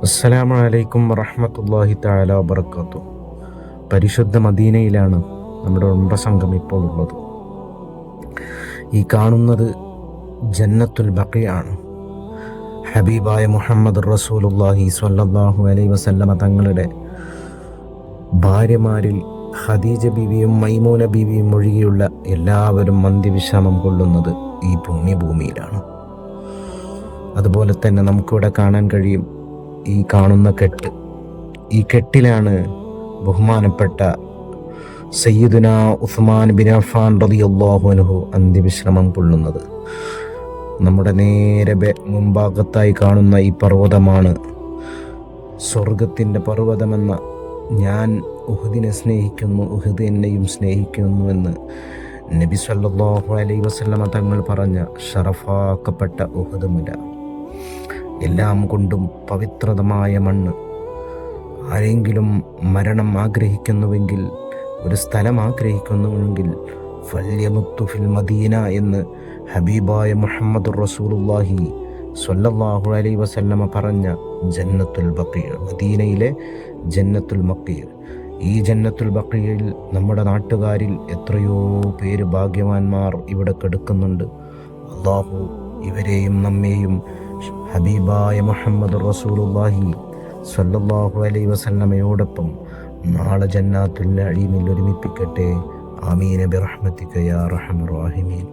അസ്സലാമു അലൈക്കും വറഹ്മത്തുള്ളാഹി തആല വബറകാതുഹു. പരിശുദ്ധ മദീനയിലാണ് നമ്മുടെ ഉംറ സംഘം ഇപ്പോൾ ഉള്ളത്. ഈ കാണുന്നത് ജന്നത്തുൽ ബഖീഅയാണ്. ഹബീബായ മുഹമ്മദ് റസൂലുള്ളാഹി സ്വല്ലല്ലാഹു അലൈഹി വസല്ലമ തങ്ങളുടെ ഭാര്യമാരിൽ ഖദീജ ബീവിയും മൈമൂന ബീവിയും ഒഴികെയുള്ള എല്ലാവരും അന്ത്യവിശ്രമം കൊള്ളുന്നത് ഈ പുണ്യഭൂമിയിലാണ്. അതുപോലെ തന്നെ നമുക്കിവിടെ കാണാൻ കഴിയും ഈ കാണുന്ന കെട്ട്. ഈ കെട്ടിലാണ് ബഹുമാനപ്പെട്ട സയ്യിദുന ഉസ്മാൻ ബിൻ അഫ്ഫാൻ റളിയല്ലാഹു അൻഹു അന്ത്യവിശ്രമം കൊള്ളുന്നത്. നമ്മുടെ നേരെ മുൻഭാഗത്തായി കാണുന്ന ഈ പർവ്വതമാണ് സ്വർഗത്തിൻ്റെ പർവ്വതമെന്ന, ഞാൻ ഉഹദിനെ സ്നേഹിക്കുന്നു, ഉഹദ് എന്നെയും സ്നേഹിക്കുന്നുവെന്ന് നബി സല്ലല്ലാഹു അലൈഹി വസല്ലമ തങ്ങൾ പറഞ്ഞ ഷറഫാക്കപ്പെട്ട ഉഹദ് മല. എല്ലാം കൊണ്ടും പവിത്രമായ മണ്ണ്. ആരെങ്കിലും മരണം ആഗ്രഹിക്കുന്നുവെങ്കിൽ, ഒരു സ്ഥലം ആഗ്രഹിക്കുന്നുവെങ്കിൽ ഫല്യമുത്തു ഫിൽ മദീന എന്ന് ഹബീബായ മുഹമ്മദ് റസൂലുള്ളാഹി സ്വല്ലല്ലാഹു അലൈഹി വസല്ലമ പറഞ്ഞ ജന്നത്തുൽ ബഖീഅ, മദീനയിലെ ജന്നത്തുൽ ബഖീഅ. ഈ ജന്നത്തുൽ ബഖീഅയിൽ നമ്മുടെ നാട്ടുകാരിൽ എത്രയോ പേര് ഭാഗ്യവാന്മാർ ഇവിടെ കിടക്കുന്നുണ്ട്. അല്ലാഹു ഇവരെയും നമ്മെയും ഹബീബായ മുഹമ്മദ് റസൂലുള്ളാഹി സ്വല്ലല്ലാഹു അലൈഹി വസല്ലമയോടൊപ്പം നാളെ ജന്നാത്തുൽ നഈമിൽ ഒരുമിപ്പിക്കട്ടെ. ആമീൻ ബിറഹ്മതിക യാ അർഹമർ റഹീമീൻ.